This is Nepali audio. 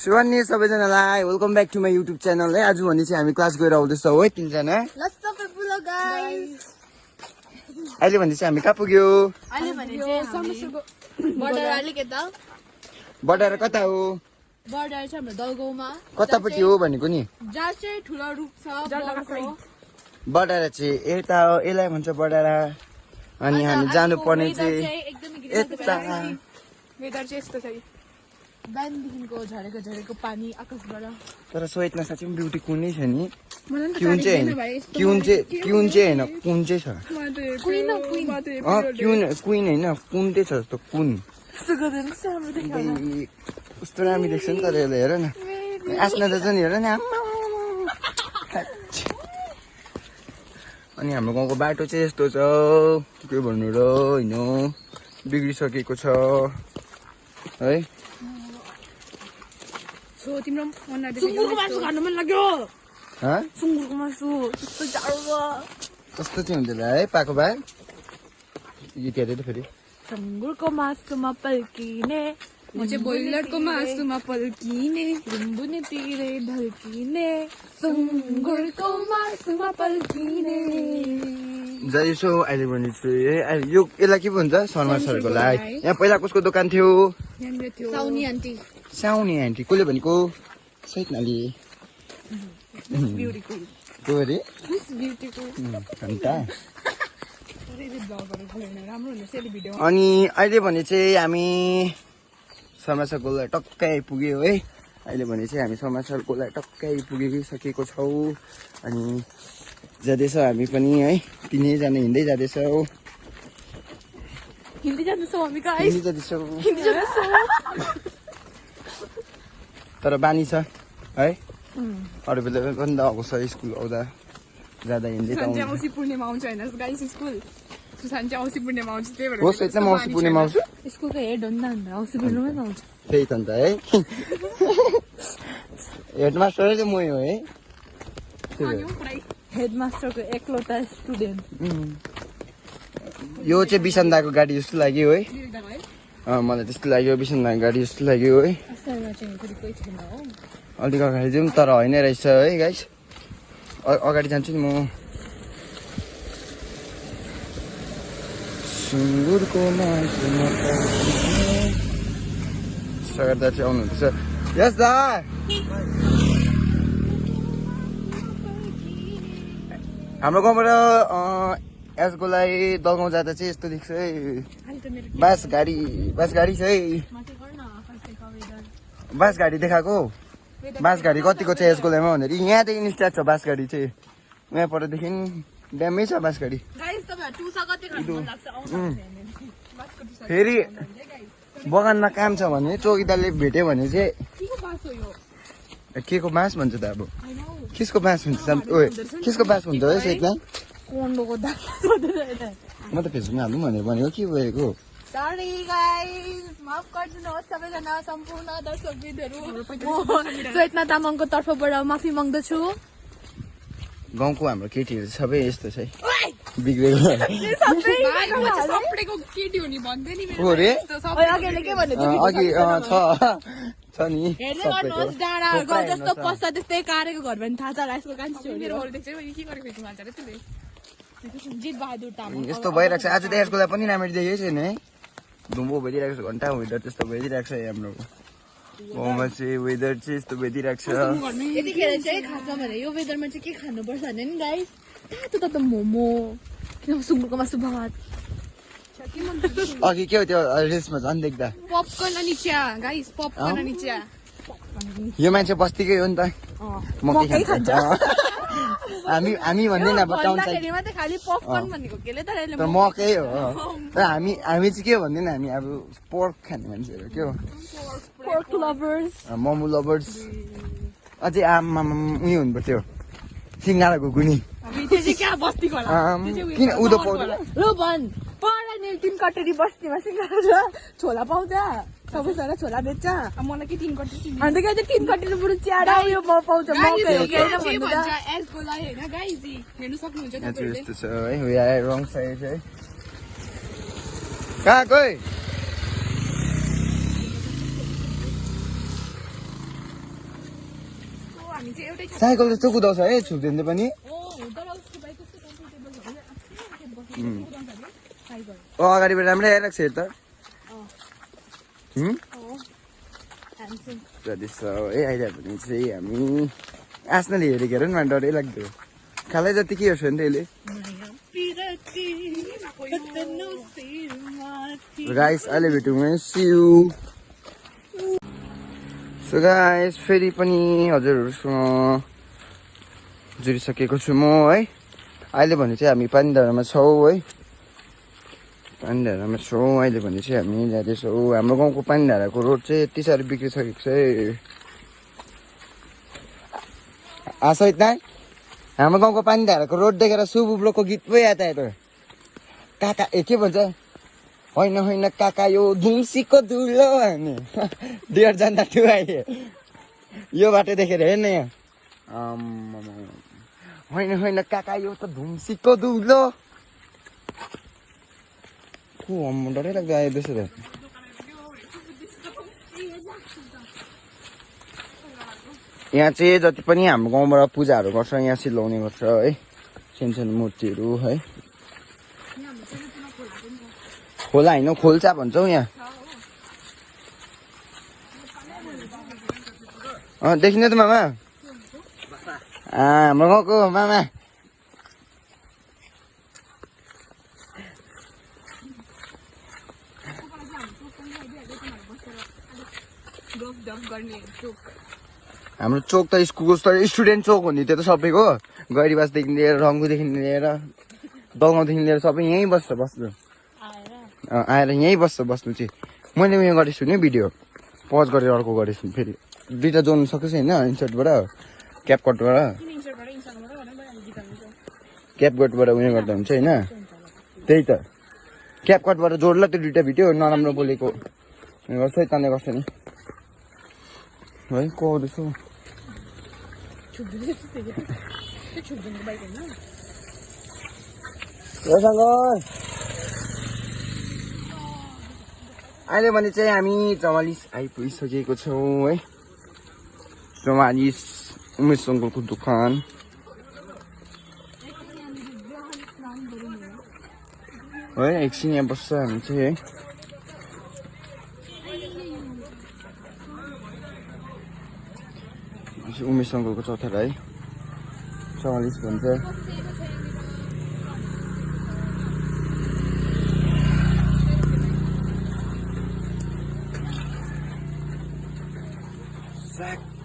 सुवन्नी सबैजनालाई welcome back to my YouTube channel है। आज भने चाहिँ हामी क्लास गएर आउँदैछौँ है तीनजना। अहिले भने चाहिँ हामी कहाँ पुग्यो? बडार कता हो? बडार चाहिँ हाम्रो दलगाउँमा। कतापट्टि हो भनेको नि? जहाँ चाहिँ ठुलो रुख छ। बडारा चाहिँ यता हो, यसलाई भन्छ बडारा। अनि हामी जानुपर्ने चाहिँ यता। वेदर चाहिँ यस्तो छ बिहानदेखिको झरेको पानी आकाशबाट। तर सोइटमा साँच्चै पनि ब्युटी कुनै छ नि? क्युन चाहिँ होइन, कुन चाहिँ छ? क्विन होइन, कुन चाहिँ छ जस्तो कुन। कस्तो राम्रो देख्छ नि तर यसले, हेर न। आस्ना दाजु नि हेर न। अनि हाम्रो गाउँको बाटो चाहिँ यस्तो छ, के भन्नु र होइन, बिग्रिसकेको छ है। सुँगुरको मासु खानु मन लाग्यो। सुँगुरको मासु त्यस्तो जाडो भयो। कस्तो चाहिँ हुन्छ है पाएको भए? गीत हेरेर फेरि सुँगुरको मासुमा पल्किने, म चाहिँ बोइलरको मासुमा पल्किने, रुम्बुने तिरै ढल्किने, सुँगुरको मासुमा पल्किने। जाइसो अहिले भने चाहिँ यो यसलाई के भन्छ? शर्मा सरको लागि। यहाँ पहिला कसको दोकान थियो? साउनी आन्टी। साउनी आन्टी कसले भनेको? सहित नाली को अरे अनि अहिले भने चाहिँ हामी शर्मा सरको लागि टक्कै आइपुग्यो है। अहिले भने चाहिँ हामी शर्मा सरको लागि टक्कै आइपुगिसकेको छौँ। अनि जाँदैछौँ हामी पनि है, तिनैजना हिँड्दै जाँदैछौँ। तर बानी छ है, अरू बेला पनि त आएको छ स्कुल आउँदा जाँदा हिँड्दै त औँसी पूर्णिमा आउँछ होइन गाइस स्कुल। सुशान्त चाहिँ औँसी पूर्णिमा आउँछ, त्यही भएर हो सहित म औँसी पूर्णिमा आउँछु। स्कुलको हेड हो नि त औँसी पूर्णिमा आउँछ। त्यही त अन्त है। हेडमास्टर चाहिँ म हो है। हेडमास्टरको एकलौटा स्टुडेन्ट। यो चाहिँ बिसन्दाको गाडी जस्तो लाग्यो है। मलाई त्यस्तो लाग्यो, बिसन्दाको गाडी जस्तो लाग्यो है। अलिक अगाडि जाउँ तर होइन रहेछ है गाइस। अगाडि जान्छु नि म। सुँगुरको मासुमा सगरदा चाहिँ आउनुहुँदैछ। यस दा हाम्रो गाउँबाट यसको लागि दलगाउँ जाँदा चाहिँ यस्तो देख्छ है। बास गाडी छ है। बास गाडी देखाएको? बास गाडी कतिको छ यसको लागिमा भनेर यहाँदेखि स्टार्ट छ बास गाडी चाहिँ। यहाँ परदेखि ड्यामै छ बास गाडी। फेरि बगानमा काम छ भने चौकीदारले भेट्यो भने चाहिँ के को बाँस भन्छ त अब? किसको बाँस हुन्छ? किसको बाँस हुन्छ है सेटमा? म त फेसबुकमा हाल्नु भनेर भनेको के भएको? सरी गाइस, माफ गरिदिनुहोस् सबैजना सम्पूर्ण दर्शकबिन्दुहरू। श्वेतना तामाङको तर्फबाट माफी माग्दछु। गाउँको हाम्रो केटीहरू सबै यस्तो छ है, बिग्रेको। अघि छ नि गाउँ जस्तो पस्छ त्यस्तै कारेको घर पनि थाहा छ गाइसको जित बहादुर तामाङ। यस्तो भइरहेको छ आज त यसको लागि पनि राम्ररी देखेको छैन है। धुम्बो भइदिरहेको छ, घन्टा वेदर त्यस्तो भइदिरहेको छ हाम्रो गाउँमा चाहिँ। वेदर चाहिँ यस्तो भइदिरहेको छ। यतिखेर चाहिँ खासमा भने यो वेदरमा चाहिँ के खानुपर्छ भने नि गाइस, तातो मोमो, सुँगुरको मासु भात। अघि के हो त्यो रेसमा झन् देख्दा? पपकर्न अनि चिया गाइस, पपकर्न अनि चिया। यो मान्छे बस्तीकै हो नि त, मकै खान्छ। हामी भन्दैन बताउनु खालि पपकर्न भनेको केले तर मकै हो। तर हामी चाहिँ के भन्दैन, हामी अब पोर्क खाने मान्छेहरू के हो, पोर्क लभर्स, मोमो लभर्स। अझै आमा उयो हुनु पर्थ्यो, सिङ्गाडा घुकुनी। किन उदो पाउँदैन? ल भन् पढाने 3 कटरी बस्तीमा सिङ्गाडा छोला पाउँछ, सबैजना छोला बेच्छ। मलाई के 3 कटरी अन्त के 3 कटरी बरु च्याडा उयो पाउँछ। यस्तो छ है, रङ साइड है। कहाँ गए? हामी चाहिँ एउटै ठाउँ साइकल जस्तो कुदाउँछ है छुक्दिँदै पनि तर उसको बाइक कस्तो कम्फर्टेबल भयो कुदाउँछ अरे साइकल अगाडिबाट राम्रै आइरहेको छ यो त ह्यान्डसम जतिस है अहिले भने चाहिँ हामी आस्नाले हेरेको हेर न डरै लाग्दो खालै जति के हेर्छ नि त्यसले गाइस अहिले भेटौँ है सिउ सो गाइस फेरि पनि हजुरहरूसँग जुडिसकेको छु म है अहिले भने चाहिँ हामी पानीधारामा छौँ है पानीधारामा छौँ अहिले भने चाहिँ हामी जाँदैछौँ हाम्रो गाउँको पानीधाराको रोड चाहिँ यति साह्रो बिग्रिसकेको छ है सहित न हाम्रो गाउँको पानीधाराको रोड देखेर सुबुब्लोको गीत पो याद आयो त काका के भन्छ होइन होइन काका यो धुम्सीको धुलो भने डियर जान्दा थियो अहिले यो बाटो देखेर हेर्न यहाँ होइन होइन काका यो त धुम्सीको धुलो डरै लाग्दो आयो त्यसो त यहाँ चाहिँ जति पनि हाम्रो गाउँबाट पूजाहरू गर्छ यहाँ सिलाउने गर्छ है सानो मूर्तिहरू है खोला होइन खोल्चा भन्छौ यहाँ देखिन त मामा हाम्रो गाउँको मामा हाम्रो चोक त स्कुलको स्टुडेन्ट चोक हो नि त्यो त सबैको गैरीबासदेखि लिएर रङ्गुदेखि लिएर दगाउँदेखि लिएर सबै यहीँ बस्नु आएर यहीँ बस्नु चाहिँ मैले उयो गरेछु नि भिडियो पज गरेर अर्को गरेछु फेरि दुइटा जोड्नु सक्छ होइन इन्सर्टबाट क्यापकटबाट क्यापकटबाट उयो गर्दा हुन्छ होइन त्यही त क्यापकटबाट जोड्ला त्यो दुइटा भिडियो नराम्रो बोलेको उयो गर्छ है तान्ने गर्छ नि है को आउँदैछ अहिले भने चाहिँ हामी 44 आइपुगिसकेको छौँ है 44 उमेश अङ्कलको दोकान है एकछिन यहाँ बस्छ हामी चाहिँ है उमेश अङ्कलको चौथारा है 44 भन्छ Zach.